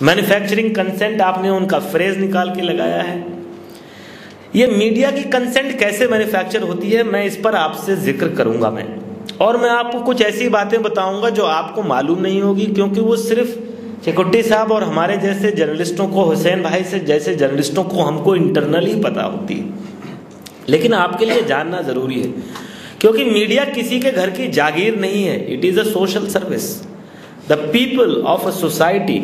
Manufacturing consent आपने उनका phrase निकाल के लगाया है। ये मीडिया की कंसेंट कैसे मैन्युफैक्चर होती है, मैं इस पर आपसे जिक्र करूंगा मैं, और मैं आपको कुछ ऐसी बातें बताऊंगा जो आपको मालूम नहीं होगी, क्योंकि वो सिर्फ चिकुट्टी साहब और हमारे जैसे जर्नलिस्टों को, हुसैन भाई से जैसे जर्नलिस्टों को हमको इंटरनली पता होती है, लेकिन आपके लिए जानना जरूरी है, क्योंकि मीडिया किसी के घर की जागीर नहीं है। It is a social service. The people of a society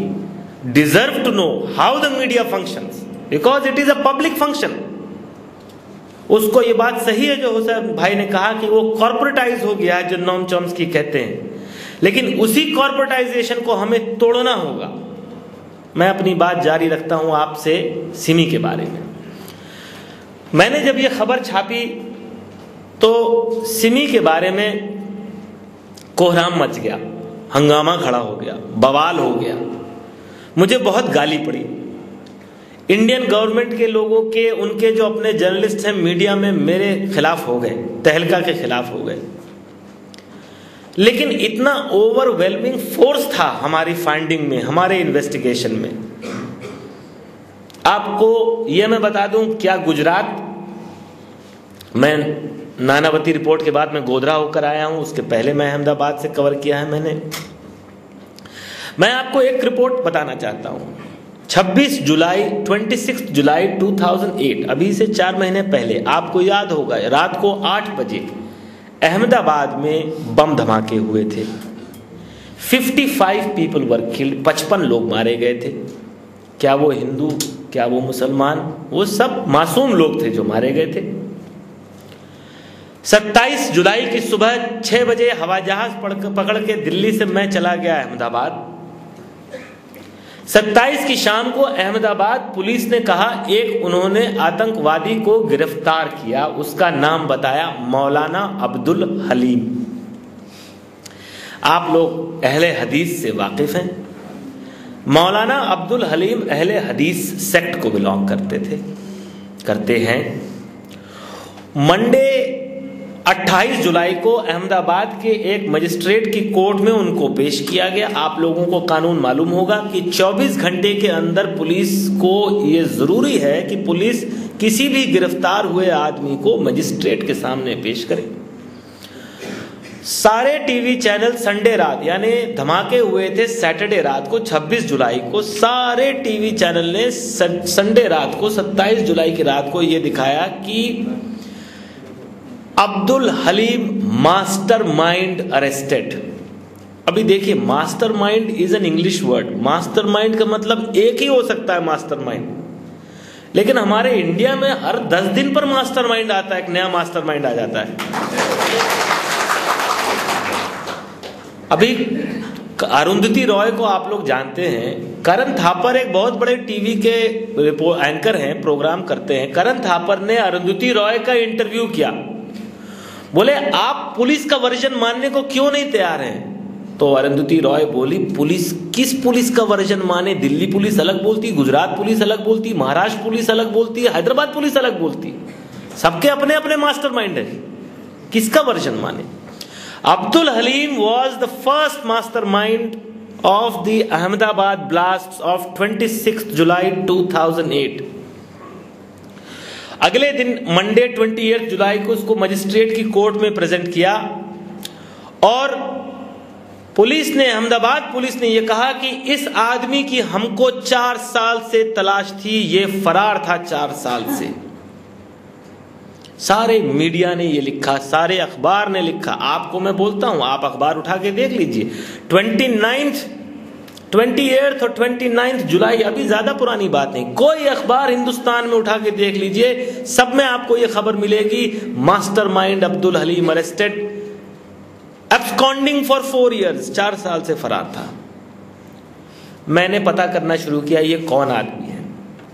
deserve to know how the media functions, because it is a public function. उसको ये बात सही है जो हुसैन भाई ने कहा कि वो कॉर्पोरेटाइज हो गया है, जो नोम चॉम्स्की कहते हैं, लेकिन उसी कॉर्पोरेटाइजेशन को हमें तोड़ना होगा। मैं अपनी बात जारी रखता हूं आपसे सिमी के बारे में। मैंने जब ये खबर छापी तो सिमी के बारे में कोहराम मच गया, हंगामा खड़ा हो गया, बवाल हो गया, मुझे बहुत गाली पड़ी। इंडियन गवर्नमेंट के लोगों के, उनके जो अपने जर्नलिस्ट हैं मीडिया में, मेरे खिलाफ हो गए, तहलका के खिलाफ हो गए। लेकिन इतना ओवरवेलमिंग फोर्स था हमारी फाइंडिंग में, हमारे इन्वेस्टिगेशन में। आपको यह मैं बता दूं, क्या गुजरात, मैं नानावती रिपोर्ट के बाद मैं गोधरा होकर आया हूं, उसके पहले मैं अहमदाबाद से कवर किया है मैंने। मैं आपको एक रिपोर्ट बताना चाहता हूं। 26 जुलाई 2008, अभी से 4 महीने पहले, आपको याद होगा, रात को 8 बजे अहमदाबाद में बम धमाके हुए थे। 55 पीपल वर किल्ड, 55 लोग मारे गए थे। क्या वो हिंदू, क्या वो मुसलमान, वो सब मासूम लोग थे जो मारे गए थे। 27 जुलाई की सुबह 6 बजे हवाई जहाज पकड़ के दिल्ली से मैं चला गया अहमदाबाद। 27 की शाम को अहमदाबाद पुलिस ने कहा एक उन्होंने आतंकवादी को गिरफ्तार किया, उसका नाम बताया मौलाना अब्दुल हलीम। आप लोग अहले हदीस से वाकिफ हैं। मौलाना अब्दुल हलीम अहले हदीस सेक्ट को बिलोंग करते हैं। मंडे 28 जुलाई को अहमदाबाद के एक मजिस्ट्रेट की कोर्ट में उनको पेश किया गया। आप लोगों को कानून मालूम होगा कि 24 घंटे के अंदर पुलिस को यह जरूरी है कि पुलिस किसी भी गिरफ्तार हुए आदमी को मजिस्ट्रेट के सामने पेश करे। सारे टीवी चैनल संडे रात, यानी धमाके हुए थे सैटरडे रात को 26 जुलाई को, सारे टीवी चैनल ने संडे रात को 27 जुलाई की रात को यह दिखाया कि अब्दुल हलीम मास्टरमाइंड अरेस्टेड। अभी देखिए, mastermind is an English word. Mastermind का मतलब एक ही हो सकता है मास्टरमाइंड, लेकिन हमारे इंडिया में हर 10 दिन पर मास्टरमाइंड आता है, एक नया मास्टरमाइंड आ जाता है। अभी अरुंधति रॉय को आप लोग जानते हैं। करण थापर एक बहुत बड़े टीवी के एंकर हैं, प्रोग्राम करते हैं। करण थापर ने अरुंधति रॉय का इंटरव्यू किया। बोले आप पुलिस का वर्जन मानने को क्यों नहीं तैयार हैं? तो अरुंधति रॉय बोली, पुलिस, किस पुलिस का वर्जन माने? दिल्ली पुलिस अलग बोलती, गुजरात पुलिस अलग बोलती, महाराष्ट्र पुलिस अलग बोलती, हैदराबाद पुलिस अलग बोलती, सबके अपने अपने मास्टरमाइंड है, किसका वर्जन माने? Abdul haleem was the first mastermind of the Ahmedabad blasts of 26 July 2008। अगले दिन मंडे 28 जुलाई को उसको मजिस्ट्रेट की कोर्ट में प्रेजेंट किया और पुलिस ने, अहमदाबाद पुलिस ने यह कहा कि इस आदमी की हमको 4 साल से तलाश थी, ये फरार था 4 साल से। सारे मीडिया ने ये लिखा, सारे अखबार ने लिखा। आपको मैं बोलता हूं, आप अखबार उठा के देख लीजिए। 28 और 29 जुलाई, अभी ज्यादा पुरानी बात नहीं, कोई अखबार हिंदुस्तान में उठा के देख लीजिए, सब में आपको ये खबर मिलेगी, mastermind Abdul Halim arrested, absconding for 4 years, 4 साल से फरार था। मैंने पता करना शुरू किया ये कौन आदमी है।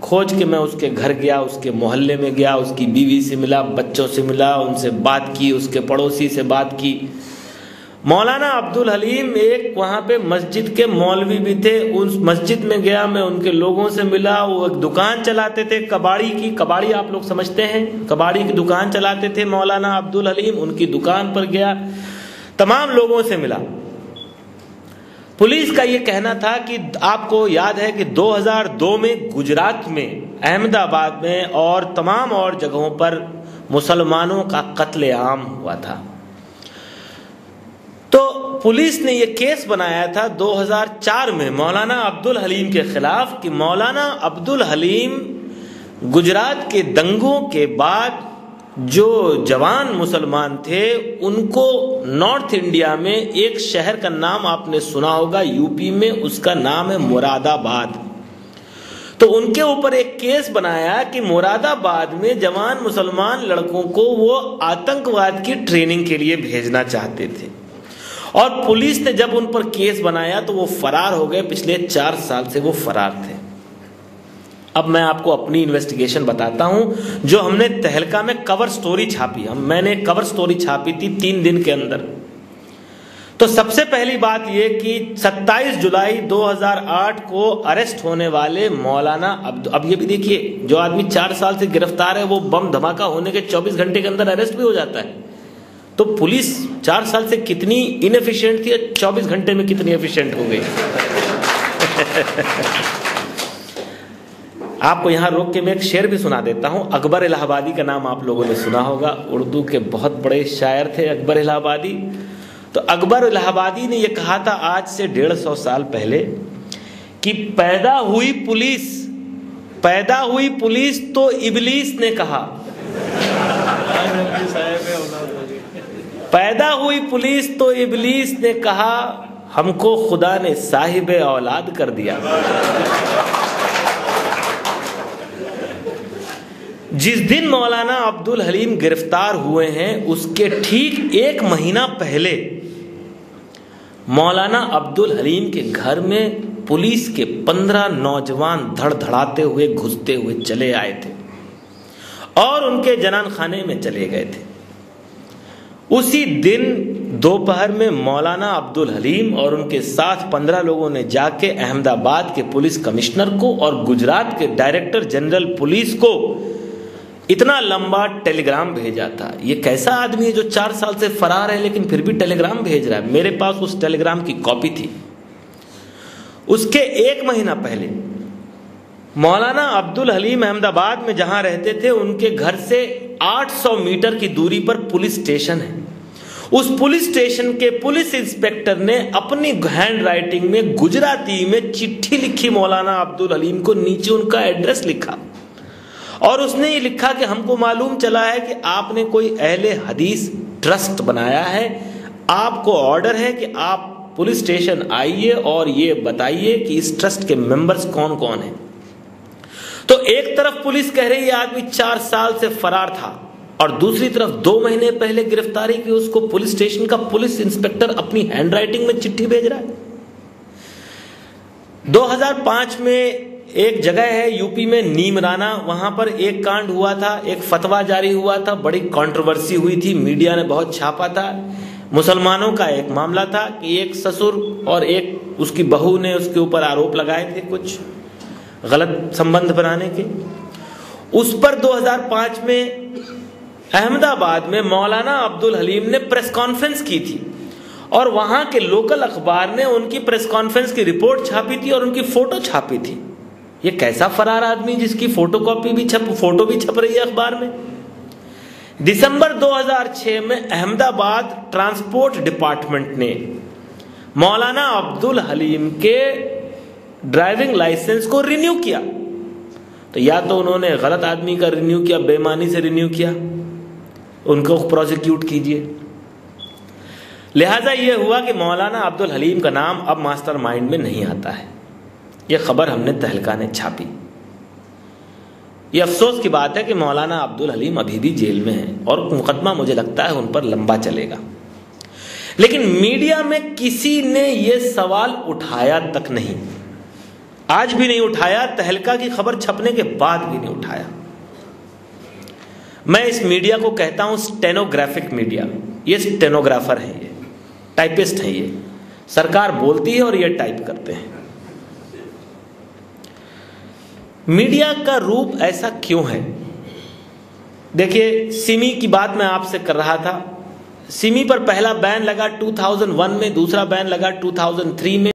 खोज के मैं उसके घर गया, उसके मोहल्ले में गया, उसकी बीवी से मिला, बच्चों से मिला, उनसे बात की, उसके पड़ोसी से बात की। मौलाना अब्दुल हलीम एक वहां पे मस्जिद के मौलवी भी थे, उस मस्जिद में गया मैं, उनके लोगों से मिला। वो एक दुकान चलाते थे कबाड़ी की, कबाड़ी आप लोग समझते हैं, कबाड़ी की दुकान चलाते थे मौलाना अब्दुल हलीम। उनकी दुकान पर गया, तमाम लोगों से मिला। पुलिस का ये कहना था कि आपको याद है कि 2002 में गुजरात में, अहमदाबाद में और तमाम और जगहों पर मुसलमानों का कत्लेआम हुआ था। तो पुलिस ने यह केस बनाया था 2004 में मौलाना अब्दुल हलीम के खिलाफ कि मौलाना अब्दुल हलीम गुजरात के दंगों के बाद जो जवान मुसलमान थे उनको नॉर्थ इंडिया में एक शहर का नाम आपने सुना होगा, यूपी में, उसका नाम है मुरादाबाद। तो उनके ऊपर एक केस बनाया कि मुरादाबाद में जवान मुसलमान लड़कों को वो आतंकवाद की ट्रेनिंग के लिए भेजना चाहते थे और पुलिस ने जब उन पर केस बनाया तो वो फरार हो गए। पिछले 4 साल से वो फरार थे। अब मैं आपको अपनी इन्वेस्टिगेशन बताता हूं जो हमने तहलका में कवर स्टोरी छापी। मैंने कवर स्टोरी छापी थी 3 दिन के अंदर। तो सबसे पहली बात यह कि 27 जुलाई 2008 को अरेस्ट होने वाले मौलाना अब ये भी देखिए, जो आदमी 4 साल से गिरफ्तार है वो बम धमाका होने के 24 घंटे के अंदर अरेस्ट भी हो जाता है। तो पुलिस 4 साल से कितनी इनएफिशिएंट थी, 24 घंटे में कितनी एफिशिएंट हो गई। आपको यहां रोक के मैं एक शेर भी सुना देता हूं। अकबर इलाहाबादी का नाम आप लोगों ने सुना होगा, उर्दू के बहुत बड़े शायर थे अकबर इलाहाबादी। तो अकबर इलाहाबादी ने यह कहा था आज से 150 साल पहले कि पैदा हुई पुलिस तो इबलीस ने कहा, पैदा हुई पुलिस तो इबलीस ने कहा, हमको खुदा ने साहिबे औलाद कर दिया। जिस दिन मौलाना अब्दुल हलीम गिरफ्तार हुए हैं उसके ठीक 1 महीना पहले मौलाना अब्दुल हलीम के घर में पुलिस के 15 नौजवान धड़धड़ाते हुए घुसते हुए चले आए थे और उनके जनान खाने में चले गए थे। उसी दिन दोपहर में मौलाना अब्दुल हलीम और उनके साथ 15 लोगों ने जाके अहमदाबाद के पुलिस कमिश्नर को और गुजरात के डायरेक्टर जनरल पुलिस को इतना लंबा टेलीग्राम भेजा था। ये कैसा आदमी है जो 4 साल से फरार है लेकिन फिर भी टेलीग्राम भेज रहा है। मेरे पास उस टेलीग्राम की कॉपी थी। उसके 1 महीना पहले मौलाना अब्दुल हलीम अहमदाबाद में जहां रहते थे उनके घर से 800 मीटर की दूरी पर पुलिस स्टेशन है। उस पुलिस स्टेशन के पुलिस इंस्पेक्टर ने अपनी हैंड राइटिंग में गुजराती में चिट्ठी लिखी मौलाना अब्दुल हलीम को, नीचे उनका एड्रेस लिखा और उसने ये लिखा कि हमको मालूम चला है कि आपने कोई अहले हदीस ट्रस्ट बनाया है, आपको ऑर्डर है कि आप पुलिस स्टेशन आइए और ये बताइए कि इस ट्रस्ट के मेंबर्स कौन कौन हैं। तो एक तरफ पुलिस कह रही है आदमी 4 साल से फरार था और दूसरी तरफ 2 महीने पहले गिरफ्तारी की उसको पुलिस स्टेशन का पुलिस इंस्पेक्टर अपनी हैंडराइटिंग में चिट्ठी भेज रहा है। 2005 में एक जगह है यूपी में नीमराना, वहां पर एक कांड हुआ था, एक फतवा जारी हुआ था, बड़ी कंट्रोवर्सी हुई थी, मीडिया ने बहुत छापा था। मुसलमानों का एक मामला था कि एक ससुर और एक उसकी बहू ने उसके ऊपर आरोप लगाए थे कुछ गलत संबंध बनाने के। उस पर 2005 में अहमदाबाद में मौलाना अब्दुल हलीम ने प्रेस कॉन्फ्रेंस की थी और वहां के लोकल अखबार ने उनकी प्रेस कॉन्फ्रेंस की रिपोर्ट छापी थी और उनकी फोटो छापी थी। ये कैसा फरार आदमी जिसकी फोटो भी छप रही है अखबार में। दिसंबर 2006 में अहमदाबाद ट्रांसपोर्ट डिपार्टमेंट ने मौलाना अब्दुल हलीम के ड्राइविंग लाइसेंस को रिन्यू किया। तो या तो उन्होंने गलत आदमी का रिन्यू किया, बेईमानी से रिन्यू किया, उनको प्रोसिक्यूट कीजिए। लिहाजा यह हुआ कि मौलाना अब्दुल हलीम का नाम अब मास्टरमाइंड में नहीं आता है। यह खबर हमने तहलका ने छापी। यह अफसोस की बात है कि मौलाना अब्दुल हलीम अभी भी जेल में हैं और मुकदमा मुझे लगता है उन पर लंबा चलेगा। लेकिन मीडिया में किसी ने यह सवाल उठाया तक नहीं, आज भी नहीं उठाया, तहलका की खबर छपने के बाद भी नहीं उठाया। मैं इस मीडिया को कहता हूं स्टेनोग्राफिक मीडिया। ये स्टेनोग्राफर है, ये टाइपिस्ट है, ये सरकार बोलती है और ये टाइप करते हैं। मीडिया का रूप ऐसा क्यों है? देखिए, सिमी की बात मैं आपसे कर रहा था। सिमी पर पहला बैन लगा 2001 में, दूसरा बैन लगा 2003 में।